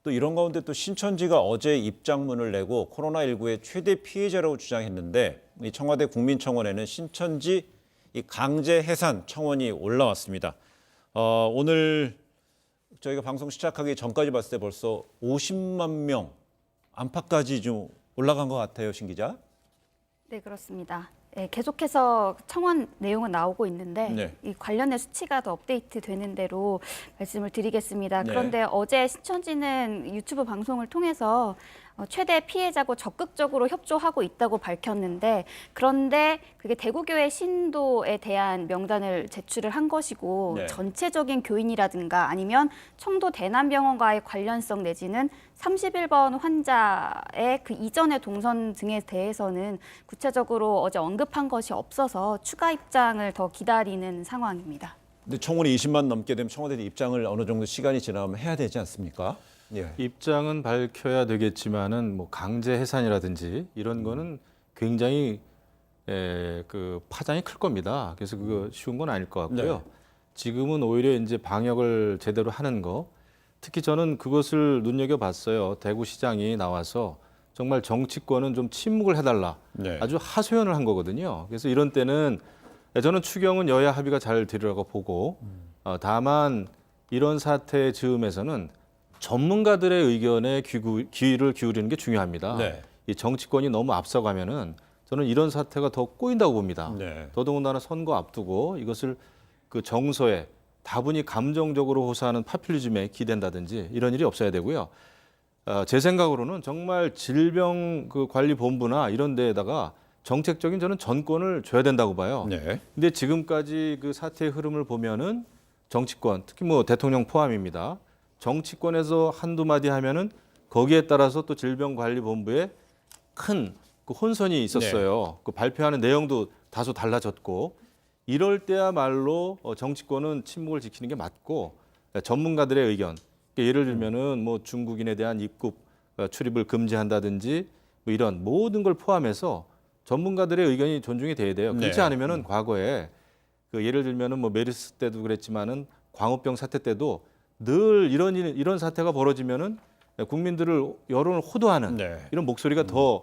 또 이런 가운데 또 신천지가 어제 입장문을 내고 코로나19의 최대 피해자라고 주장했는데 이 청와대 국민청원에는 신천지 이 강제 해산 청원이 올라왔습니다. 오늘 저희가 방송 시작하기 전까지 봤을 때 벌써 50만 명 안팎까지 좀 올라간 것 같아요, 신 기자. 네, 그렇습니다. 네, 계속해서 청원 내용은 나오고 있는데 네. 이 관련된 수치가 더 업데이트 되는 대로 말씀을 드리겠습니다. 네. 그런데 어제 신천지는 유튜브 방송을 통해서 최대 피해자고 적극적으로 협조하고 있다고 밝혔는데 그런데 그게 대구교회 신도에 대한 명단을 제출을 한 것이고 네. 전체적인 교인이라든가 아니면 청도 대남병원과의 관련성 내지는 31번 환자의 그 이전의 동선 등에 대해서는 구체적으로 어제 언급한 것이 없어서 추가 입장을 더 기다리는 상황입니다. 근데 청원이 20만 넘게 되면 청와대 입장을 어느 정도 시간이 지나면 해야 되지 않습니까? 예. 입장은 밝혀야 되겠지만은 뭐 강제 해산이라든지 이런 거는 굉장히 그 파장이 클 겁니다. 그래서 그거 쉬운 건 아닐 것 같고요. 네. 지금은 오히려 이제 방역을 제대로 하는 거, 특히 저는 그것을 눈여겨봤어요. 대구시장이 나와서 정말 정치권은 좀 침묵을 해달라. 네. 아주 하소연을 한 거거든요. 그래서 이런 때는 저는 추경은 여야 합의가 잘 되리라고 보고 다만 이런 사태의 즈음에서는 전문가들의 의견에 귀를 기울이는 게 중요합니다. 네. 이 정치권이 너무 앞서가면은 저는 이런 사태가 더 꼬인다고 봅니다. 네. 더더군다나 선거 앞두고 이것을 그 정서에 다분히 감정적으로 호소하는 파퓰리즘에 기댄다든지 이런 일이 없어야 되고요. 제 생각으로는 정말 질병관리본부나 이런 데에다가 정책적인 저는 전권을 줘야 된다고 봐요. 네. 근데 지금까지 그 사태의 흐름을 보면은 정치권, 특히 뭐 대통령 포함입니다. 정치권에서 한두 마디 하면은 거기에 따라서 또 질병관리본부에 큰 그 혼선이 있었어요. 그 발표하는 내용도 다소 달라졌고 이럴 때야말로 정치권은 침묵을 지키는 게 맞고 전문가들의 의견, 예를 들면은 뭐 중국인에 대한 입국 출입을 금지한다든지 뭐 이런 모든 걸 포함해서 전문가들의 의견이 존중이 돼야 돼요. 그렇지 네. 않으면은 과거에 그 예를 들면은 뭐 메르스 때도 그랬지만은 광우병 사태 때도 늘 이런 사태가 벌어지면은 국민들을 여론을 호도하는 네. 이런 목소리가 더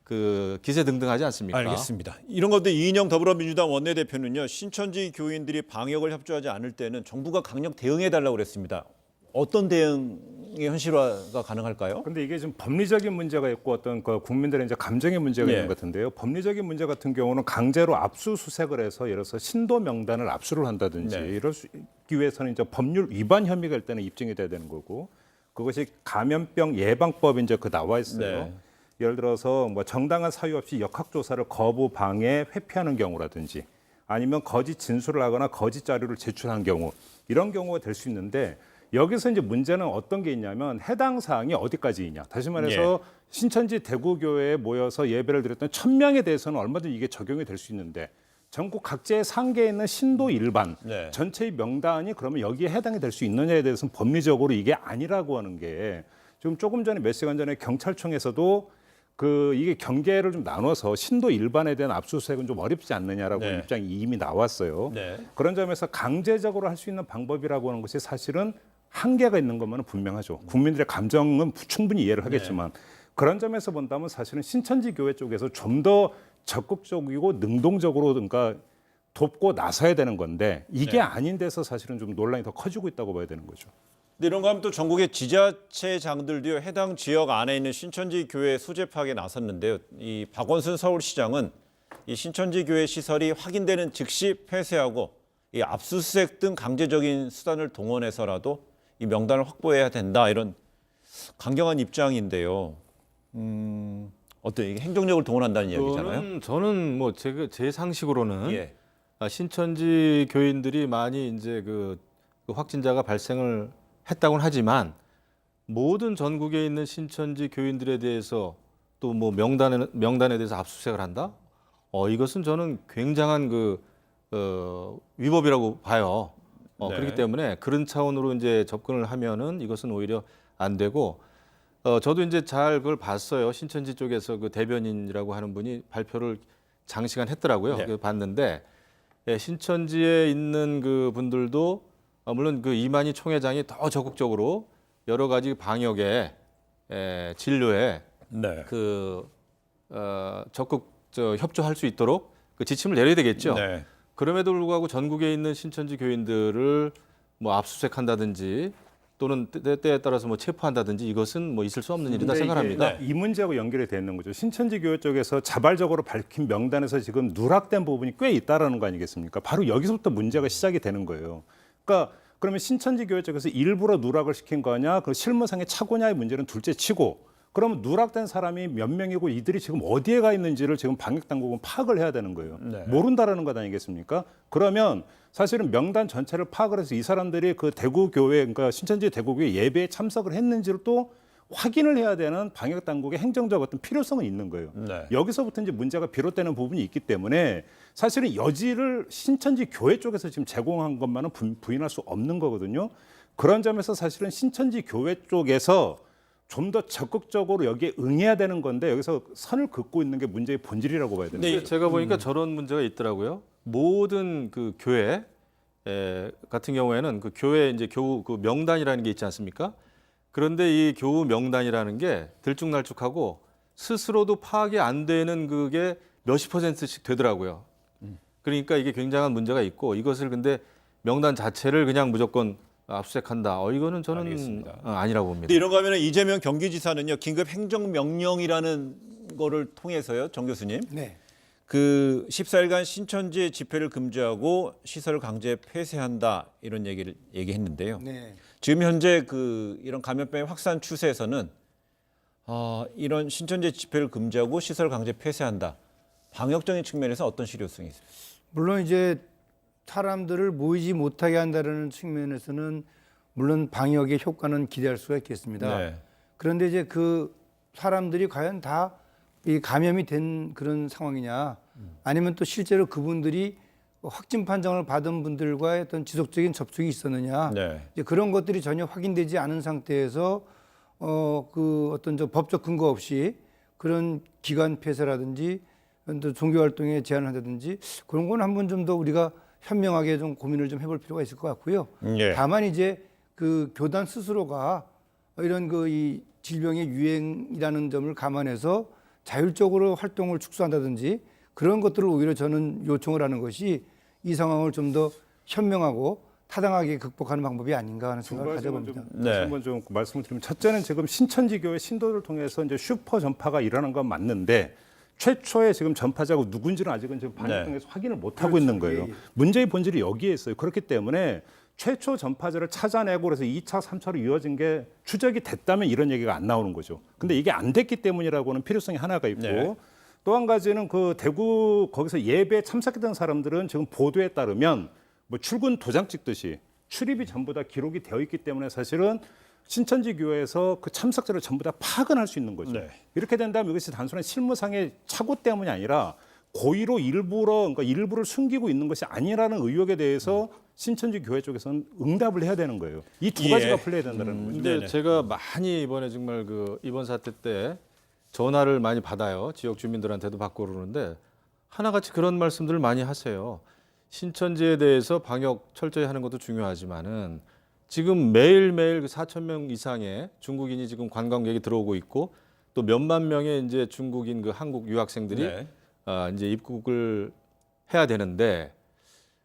그 기세등등하지 않습니까? 알겠습니다. 이런 건데 이인영 더불어민주당 원내대표는요. 신천지 교인들이 방역을 협조하지 않을 때는 정부가 강력 대응해달라고 그랬습니다. 어떤 대응의 현실화가 가능할까요? 근데 이게 좀 법리적인 문제가 있고 어떤 그 국민들의 이제 감정의 문제가 네. 있는 것 같은데요. 법리적인 문제 같은 경우는 강제로 압수수색을 해서 예를 들어서 신도 명단을 압수를 한다든지 네. 이러기 위해서는 이제 법률 위반 혐의가 일단은 입증이 돼야 되는 거고 그것이 감염병 예방법이 이제 그 나와 있어요. 네. 예를 들어서 뭐 정당한 사유 없이 역학조사를 거부, 방해, 회피하는 경우라든지 아니면 거짓 진술을 하거나 거짓 자료를 제출한 경우 이런 경우가 될 수 있는데 여기서 이제 문제는 어떤 게 있냐면 해당 사항이 어디까지 있냐. 다시 말해서 신천지 대구교회에 모여서 예배를 드렸던 1000명에 대해서는 얼마든지 이게 적용이 될 수 있는데 전국 각지의 상계에 있는 신도 일반 네. 전체의 명단이 그러면 여기에 해당이 될 수 있느냐에 대해서는 법리적으로 이게 아니라고 하는 게 지금 조금 전에 몇 시간 전에 경찰청에서도 이게 경계를 좀 나눠서 신도 일반에 대한 압수수색은 좀 어렵지 않느냐라고 네. 입장이 이미 나왔어요. 네. 그런 점에서 강제적으로 할 수 있는 방법이라고 하는 것이 사실은 한계가 있는 것만은 분명하죠. 국민들의 감정은 충분히 이해를 하겠지만 그런 점에서 본다면 사실은 신천지 교회 쪽에서 좀 더 적극적이고 능동적으로 그러니까 돕고 나서야 되는 건데 이게 네. 아닌 데서 사실은 좀 논란이 더 커지고 있다고 봐야 되는 거죠. 근데 이런 거 하면 또 전국의 지자체장들도요. 해당 지역 안에 있는 신천지 교회 소재 파악에 나섰는데요. 이 박원순 서울시장은 이 신천지 교회 시설이 확인되는 즉시 폐쇄하고 이 압수수색 등 강제적인 수단을 동원해서라도 이 명단을 확보해야 된다 이런 강경한 입장인데요. 어때요? 이게 행정력을 동원한다는 이야기잖아요. 저는 뭐 제 상식으로는 예. 신천지 교인들이 많이 이제 그 확진자가 발생을 했다고는 하지만 모든 전국에 있는 신천지 교인들에 대해서 또 뭐 명단에 대해서 압수수색을 한다? 이것은 저는 굉장한 위법이라고 봐요. 네. 그렇기 때문에 그런 차원으로 이제 접근을 하면은 이것은 오히려 안 되고 저도 이제 잘 그걸 봤어요. 신천지 쪽에서 그 대변인이라고 하는 분이 발표를 장시간 했더라고요. 네. 그래서 봤는데 신천지에 있는 그 분들도 물론 그 이만희 총회장이 더 적극적으로 여러 가지 방역에 진료에 네. 적극 협조할 수 있도록 그 지침을 내려야 되겠죠. 네. 그럼에도 불구하고 전국에 있는 신천지 교인들을 뭐 압수수색한다든지 또는 때에 따라서 뭐 체포한다든지 이것은 뭐 있을 수 없는 일이다 근데 생각합니다. 이게 이 문제하고 연결이 되는 거죠. 신천지 교회 쪽에서 자발적으로 밝힌 명단에서 지금 누락된 부분이 꽤 있다라는 거 아니겠습니까? 바로 여기서부터 문제가 시작이 되는 거예요. 그러니까 그러면 신천지 교회 쪽에서 일부러 누락을 시킨 거냐, 그 실무상의 착오냐의 문제는 둘째치고, 그러면 누락된 사람이 몇 명이고 이들이 지금 어디에 가 있는지를 지금 방역 당국은 파악을 해야 되는 거예요. 네. 모른다라는 것 아니겠습니까? 그러면 사실은 명단 전체를 파악을 해서 이 사람들이 그 대구 교회, 그러니까 신천지 대구 교회 예배에 참석을 했는지를 또 확인을 해야 되는 방역 당국의 행정적 어떤 필요성은 있는 거예요. 네. 여기서부터 이제 문제가 비롯되는 부분이 있기 때문에 사실은 여지를 신천지 교회 쪽에서 지금 제공한 것만은 부인할 수 없는 거거든요. 그런 점에서 사실은 신천지 교회 쪽에서 좀 더 적극적으로 여기에 응해야 되는 건데 여기서 선을 긋고 있는 게 문제의 본질이라고 봐야 되는 네, 거죠. 제가 보니까 저런 문제가 있더라고요. 모든 그 교회 같은 경우에는 그 교회 이제 교우 그 명단이라는 게 있지 않습니까? 그런데 이 교우 명단이라는 게 들쭉날쭉하고 스스로도 파악이 안 되는 그게 몇십 %씩 되더라고요. 그러니까 이게 굉장한 문제가 있고 이것을 근데 명단 자체를 그냥 무조건 압수수색한다. 이거는 저는 알겠습니다. 아니라고 봅니다. 근데 이런가 하면 이재명 경기지사는요 긴급 행정명령이라는 거를 통해서요, 정 교수님. 네. 그 14일간 신천지 집회를 금지하고 시설을 강제 폐쇄한다 이런 얘기를 얘기했는데요. 네. 지금 현재 그 이런 감염병의 확산 추세에서는 이런 신천지 집회를 금지하고 시설을 강제 폐쇄한다. 방역적인 측면에서 어떤 실효성이 있습니까? 물론 이제 사람들을 모이지 못하게 한다는 측면에서는 물론 방역의 효과는 기대할 수가 있겠습니다. 네. 그런데 이제 그 사람들이 과연 다 이 감염이 된 그런 상황이냐, 아니면 또 실제로 그분들이 확진 판정을 받은 분들과의 어떤 지속적인 접촉이 있었느냐, 네. 이제 그런 것들이 전혀 확인되지 않은 상태에서 그 어떤 저 법적 근거 없이 그런 기관 폐쇄라든지 또 종교 활동에 제한을 한다든지 그런 건 한번 좀 더 우리가 현명하게 좀 고민을 좀 해볼 필요가 있을 것 같고요. 예. 다만 이제 그 교단 스스로가 이런 그 이 질병의 유행이라는 점을 감안해서 자율적으로 활동을 축소한다든지 그런 것들을 오히려 저는 요청을 하는 것이 이 상황을 좀 더 현명하고 타당하게 극복하는 방법이 아닌가 하는 생각을 가져봅니다. 네. 한번 좀 말씀을 드리면, 첫째는 지금 신천지 교회 신도를 통해서 이제 슈퍼 전파가 일어난 건 맞는데 최초의 지금 전파자가 누군지는 아직은 지금 방역 통해서 확인을 못 하고 있는 거예요. 문제의 본질이 여기에 있어요. 그렇기 때문에 최초 전파자를 찾아내고 그래서 2차, 3차로 이어진 게 추적이 됐다면 이런 얘기가 안 나오는 거죠. 근데 이게 안 됐기 때문이라고는 필요성이 하나가 있고, 네. 또 한 가지는 그 대구 거기서 예배에 참석했던 사람들은 지금 보도에 따르면 뭐 출근 도장 찍듯이 출입이 전부 다 기록이 되어 있기 때문에 사실은 신천지 교회에서 그 참석자를 전부 다 파악은 할 수 있는 거죠. 네. 이렇게 된다면 이것이 단순한 실무상의 착오 때문이 아니라 고의로 그러니까 일부를 숨기고 있는 것이 아니라는 의혹에 대해서 신천지 교회 쪽에서는 응답을 해야 되는 거예요. 이 두 가지가 풀려야 된다는 거죠. 근데 네네. 제가 많이 이번에 정말 그 이번 사태 때 전화를 많이 받아요. 지역 주민들한테도 받고 그러는데 하나같이 그런 말씀들을 많이 하세요. 신천지에 대해서 방역 철저히 하는 것도 중요하지만은 지금 매일매일 그 4,000명 이상의 중국인이 지금 관광객이 들어오고 있고 또 몇만 명의 이제 중국인 그 한국 유학생들이 네. 이제 입국을 해야 되는데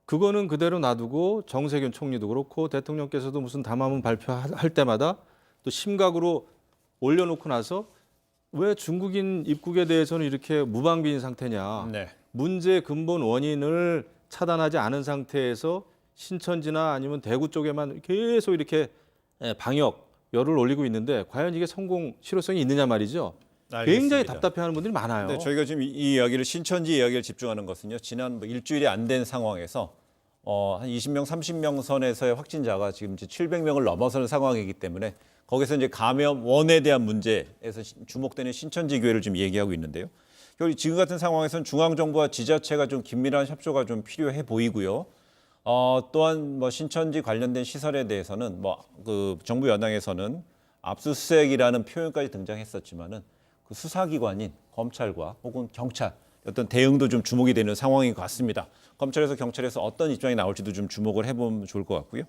그거는 그대로 놔두고 정세균 총리도 그렇고 대통령께서도 무슨 담화문 발표할 때마다 또 심각으로 올려놓고 나서 왜 중국인 입국에 대해서는 이렇게 무방비인 상태냐. 네. 문제의 근본 원인을 차단하지 않은 상태에서 신천지나 아니면 대구 쪽에만 계속 이렇게 방역 열을 올리고 있는데 과연 이게 성공 실효성이 있느냐 말이죠. 굉장히 알겠습니다. 답답해하는 분들이 많아요. 네, 저희가 지금 이 이야기를 신천지 이야기를 집중하는 것은요. 지난 뭐 일주일이 안 된 상황에서 한 20명, 30명 선에서의 확진자가 지금 이제 700명을 넘어서는 상황이기 때문에 거기서 이제 감염 원에 대한 문제에서 주목되는 신천지 교회를 좀 얘기하고 있는데요. 지금 같은 상황에서는 중앙 정부와 지자체가 좀 긴밀한 협조가 좀 필요해 보이고요. 또한 뭐 신천지 관련된 시설에 대해서는 뭐 그 정부 여당에서는 압수수색이라는 표현까지 등장했었지만은 그 수사기관인 검찰과 혹은 경찰 어떤 대응도 좀 주목이 되는 상황인 것 같습니다. 검찰에서 경찰에서 어떤 입장이 나올지도 좀 주목을 해보면 좋을 것 같고요.